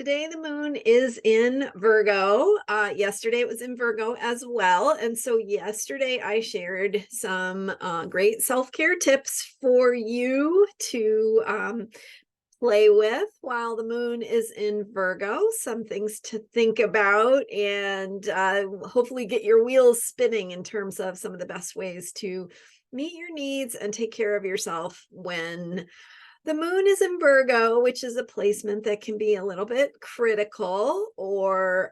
today the moon is in Virgo. Yesterday it was in Virgo as well. And so yesterday I shared some great self-care tips for you to play with while the moon is in Virgo. Some things to think about and hopefully get your wheels spinning in terms of some of the best ways to meet your needs and take care of yourself when the moon is in Virgo, which is a placement that can be a little bit critical or,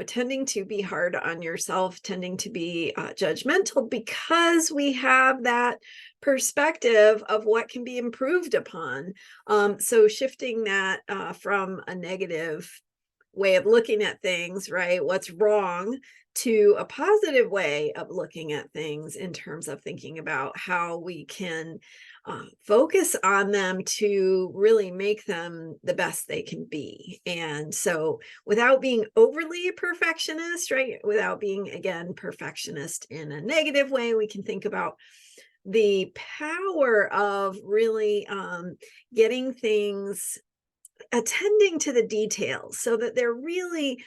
tending to be hard on yourself, tending to be judgmental because we have that perspective of what can be improved upon. So shifting that from a negative way of looking at things, right? What's wrong to a positive way of looking at things in terms of thinking about how we can focus on them to really make them the best they can be. And so without being overly a perfectionist, right? Without being, again, perfectionist in a negative way, we can think about the power of really getting things, attending to the details so that they're really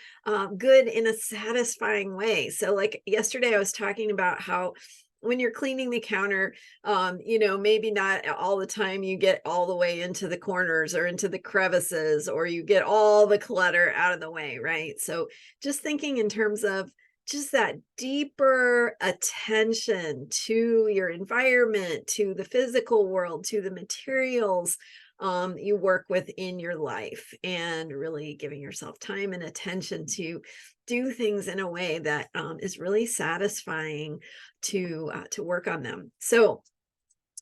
good in a satisfying way. So like yesterday I was talking about how when you're cleaning the counter, maybe not all the time you get all the way into the corners or into the crevices, or you get all the clutter out of the way, right? So just thinking in terms of just that deeper attention to your environment, to the physical world, to the materials you work with in your life, and really giving yourself time and attention to do things in a way that is really satisfying to work on them. So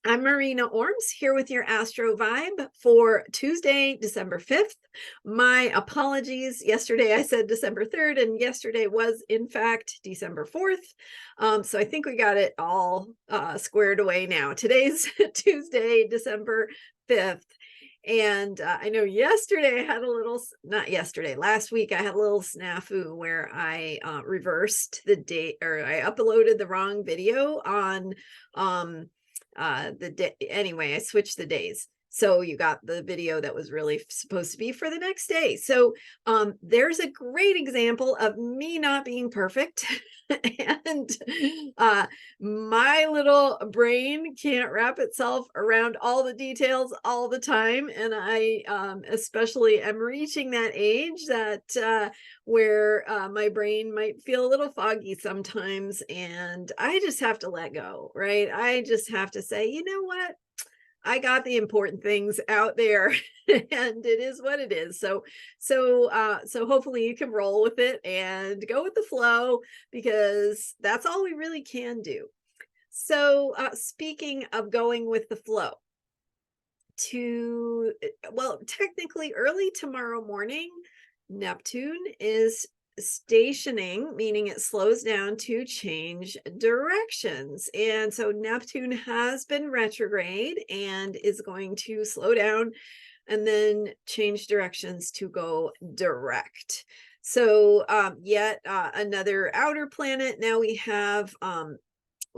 I'm Marina Ormes here with your Astro Vibe for Tuesday, December 5th. My apologies. Yesterday I said December 3rd, and yesterday was, in fact, December 4th. So I think we got it all squared away now. Today's Tuesday, December 5th. And I know yesterday I had a little, not yesterday, last week I had a little snafu where I reversed the date, or I uploaded the wrong video on the day. Anyway, I switched the days. So you got the video that was really supposed to be for the next day. So there's a great example of me not being perfect. And my little brain can't wrap itself around all the details all the time. And I especially am reaching that age that where my brain might feel a little foggy sometimes. And I just have to let go, right? I just have to say, you know what? I got the important things out there and it is what it is. So hopefully you can roll with it and go with the flow, because that's all we really can do. So speaking of going with the flow, technically early tomorrow morning, Neptune is stationing, meaning it slows down to change directions. And so Neptune has been retrograde and is going to slow down and then change directions to go direct. So yet another outer planet. Now we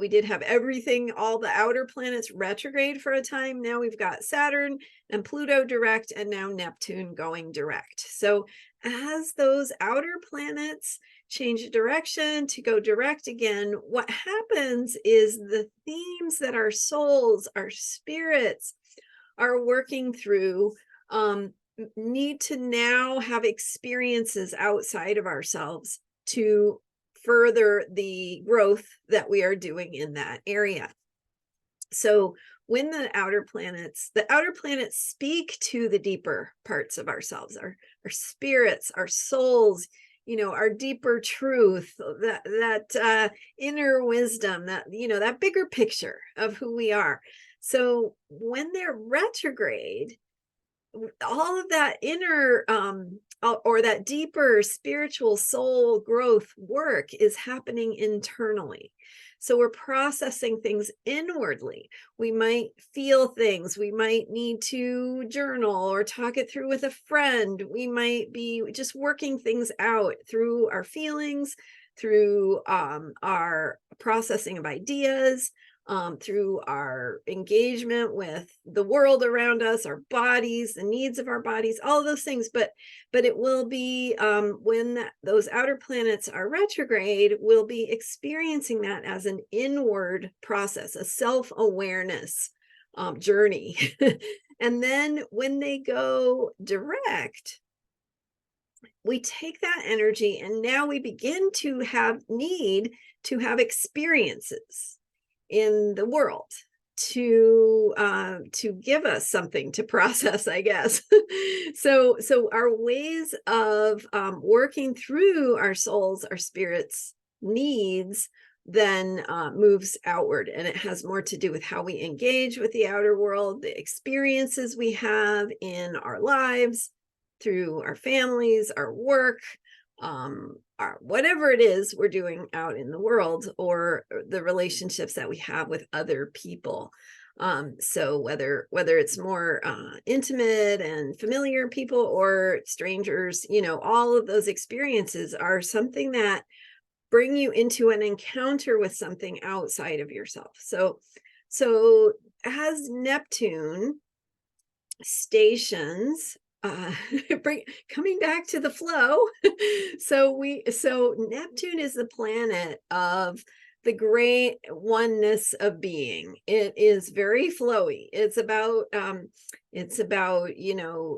did have everything, all the outer planets retrograde for a time. Now we've got Saturn and Pluto direct, and now Neptune going direct. So as those outer planets change direction to go direct again, what happens is the themes that our souls, our spirits are working through need to now have experiences outside of ourselves to further the growth that we are doing in that area. So when the outer planets speak to the deeper parts of ourselves, our spirits, our souls, our deeper truth, that inner wisdom, that bigger picture of who we are. So when they're retrograde, all of that inner or that deeper spiritual soul growth work is happening internally. So we're processing things inwardly. We might feel things. We might need to journal or talk it through with a friend. We might be just working things out through our feelings, through our processing of ideas, through our engagement with the world around us, our bodies, the needs of our bodies, all of those things. But it will be, when those outer planets are retrograde, we'll be experiencing that as an inward process, a self-awareness journey. And then when they go direct, we take that energy and now we begin to need to have experiences in the world to give us something to process, I guess. So our ways of working through our souls, our spirits needs, then moves outward, and it has more to do with how we engage with the outer world, the experiences we have in our lives, through our families, our work, our whatever it is we're doing out in the world, or the relationships that we have with other people. So whether it's more intimate and familiar people or strangers, all of those experiences are something that bring you into an encounter with something outside of yourself. So as Neptune stations, coming back to the flow. So Neptune is the planet of the great oneness of being. It is very flowy. It's about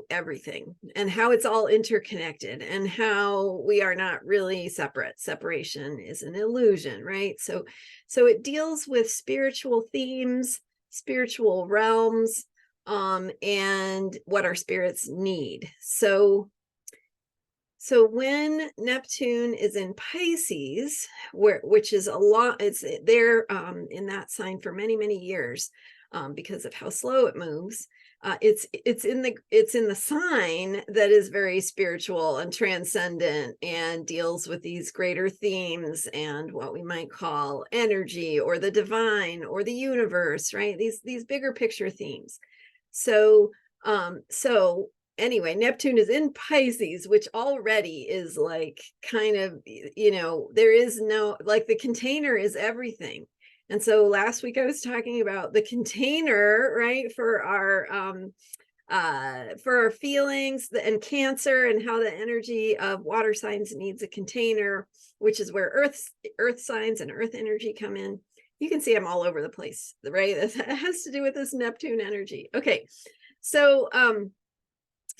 everything, and how it's all interconnected, and how we are not really separate. Separation is an illusion, right? So it deals with spiritual themes, spiritual realms, and what our spirits need. So when Neptune is in Pisces, which is a lot, it's there in that sign for many, many years, because of how slow it moves. It's in the sign that is very spiritual and transcendent, and deals with these greater themes and what we might call energy, or the divine, or the universe, right? These bigger picture themes. So anyway, Neptune is in Pisces, which already is like kind of, there is no, like, the container is everything. And so last week I was talking about the container, right, for our feelings and Cancer, and how the energy of water signs needs a container, which is where earth signs and earth energy come in. You can see I'm all over the place, right? It has to do with this Neptune energy. Okay. So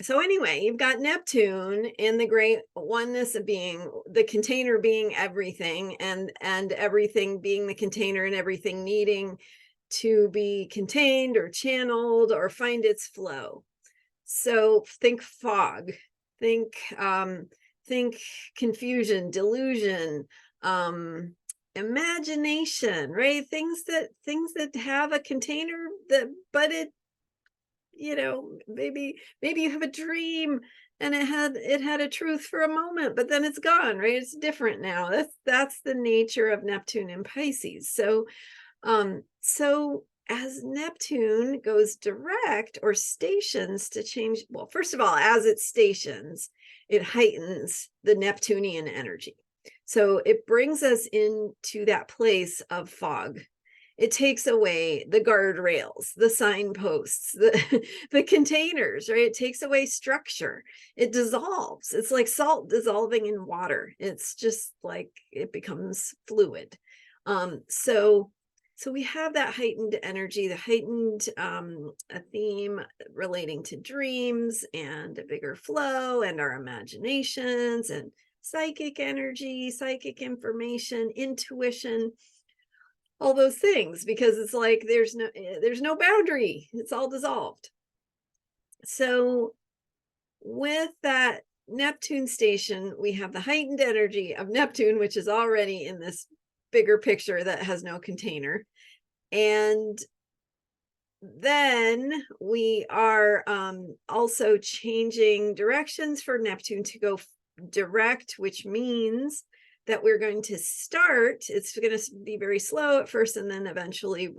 anyway, you've got Neptune in the great oneness of being, the container being everything, and everything being the container, and everything needing to be contained or channeled or find its flow. So think fog, think confusion, delusion, imagination, right? Things that have a container, but it, maybe you have a dream and it had a truth for a moment, but then it's gone, right? It's different now. That's the nature of Neptune in Pisces. So as Neptune goes direct or stations to change, well, first of all, as it stations, it heightens the Neptunian energy. So it brings us into that place of fog. It takes away the guardrails, the signposts, the containers, right? It takes away structure. It dissolves. It's like salt dissolving in water. It's just like it becomes fluid. So we have that heightened energy, the heightened a theme relating to dreams and a bigger flow, and our imaginations, and psychic energy, psychic information, intuition, all those things, because it's like there's no boundary. It's all dissolved. So with that Neptune station, we have the heightened energy of Neptune, which is already in this bigger picture that has no container. And then we are also changing directions for Neptune to go direct, which means that we're going to start, it's going to be very slow at first, and then eventually,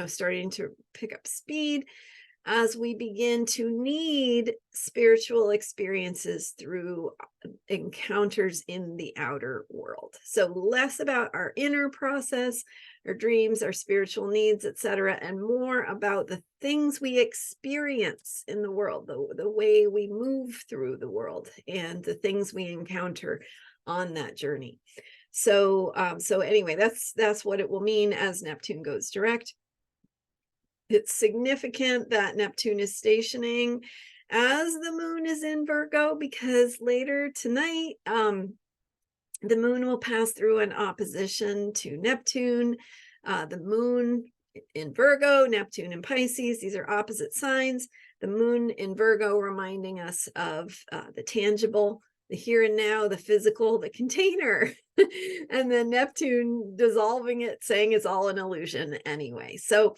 starting to pick up speed as we begin to need spiritual experiences through encounters in the outer world. So less about our inner process, our dreams, our spiritual needs, etc., and more about the things we experience in the world, the way we move through the world, and the things we encounter on that journey. So anyway, that's what it will mean as Neptune goes direct. It's significant that Neptune is stationing as the moon is in Virgo, because later tonight, the moon will pass through an opposition to Neptune. The moon in Virgo, Neptune in Pisces, these are opposite signs. The moon in Virgo reminding us of the tangible, the here and now, the physical, the container, and then Neptune dissolving it, saying it's all an illusion anyway. So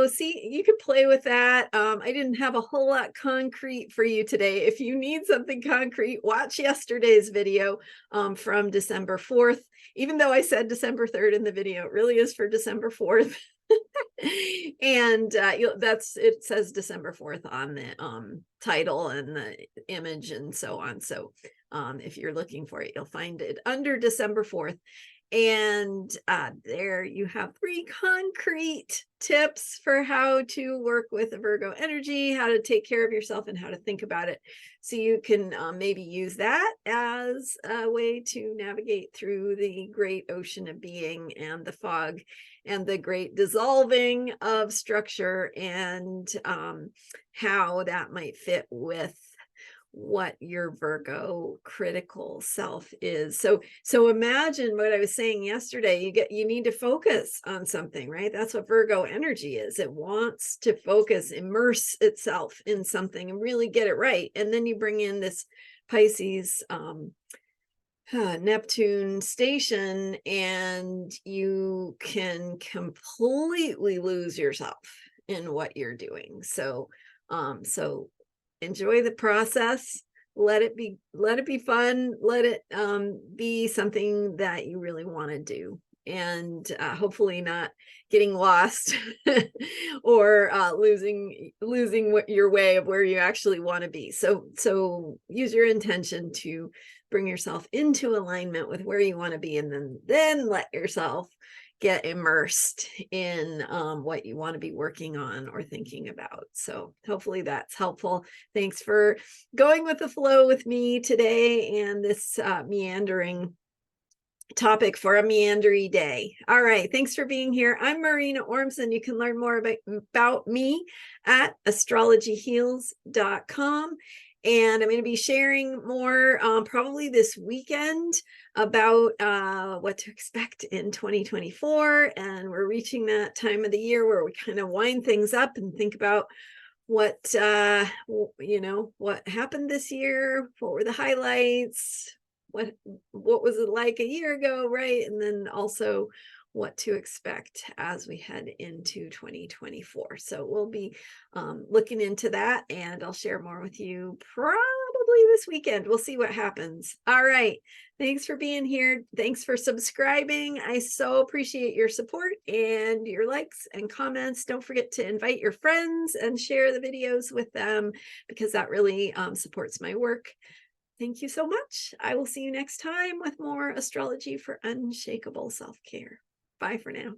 see, you can play with that. I didn't have a whole lot concrete for you today. If you need something concrete, watch yesterday's video from December 4th. Even though I said December 3rd in the video, it really is for December 4th. And it says December 4th on the title and the image and so on. So if you're looking for it, you'll find it under December 4th. And there you have 3 concrete tips for how to work with the Virgo energy, how to take care of yourself, and how to think about it. So you can maybe use that as a way to navigate through the great ocean of being and the fog and the great dissolving of structure, and how that might fit with what your Virgo critical self is. So imagine what I was saying yesterday. You need to focus on something, right? That's what Virgo energy is. It wants to focus, immerse itself in something and really get it right. And then you bring in this Pisces Neptune station, and you can completely lose yourself in what you're doing. So enjoy the process. Let it be fun. Let it be something that you really want to do, and hopefully not getting lost or losing your way of where you actually want to be. So use your intention to bring yourself into alignment with where you want to be, and then let yourself get immersed in what you want to be working on or thinking about. So hopefully that's helpful. Thanks for going with the flow with me today and this meandering topic for a meandery day. All right, thanks for being here. I'm Marina Ormes, and you can learn more about me at astrologyheals.com. And I'm going to be sharing more probably this weekend about what to expect in 2024. And we're reaching that time of the year where we kind of wind things up and think about what happened this year, what were the highlights, what was it like a year ago, right? And then also what to expect as we head into 2024. So we'll be looking into that, and I'll share more with you probably this weekend. We'll see what happens. All right. Thanks for being here. Thanks for subscribing. I so appreciate your support and your likes and comments. Don't forget to invite your friends and share the videos with them, because that really supports my work. Thank you so much. I will see you next time with more astrology for unshakable self-care. Bye for now.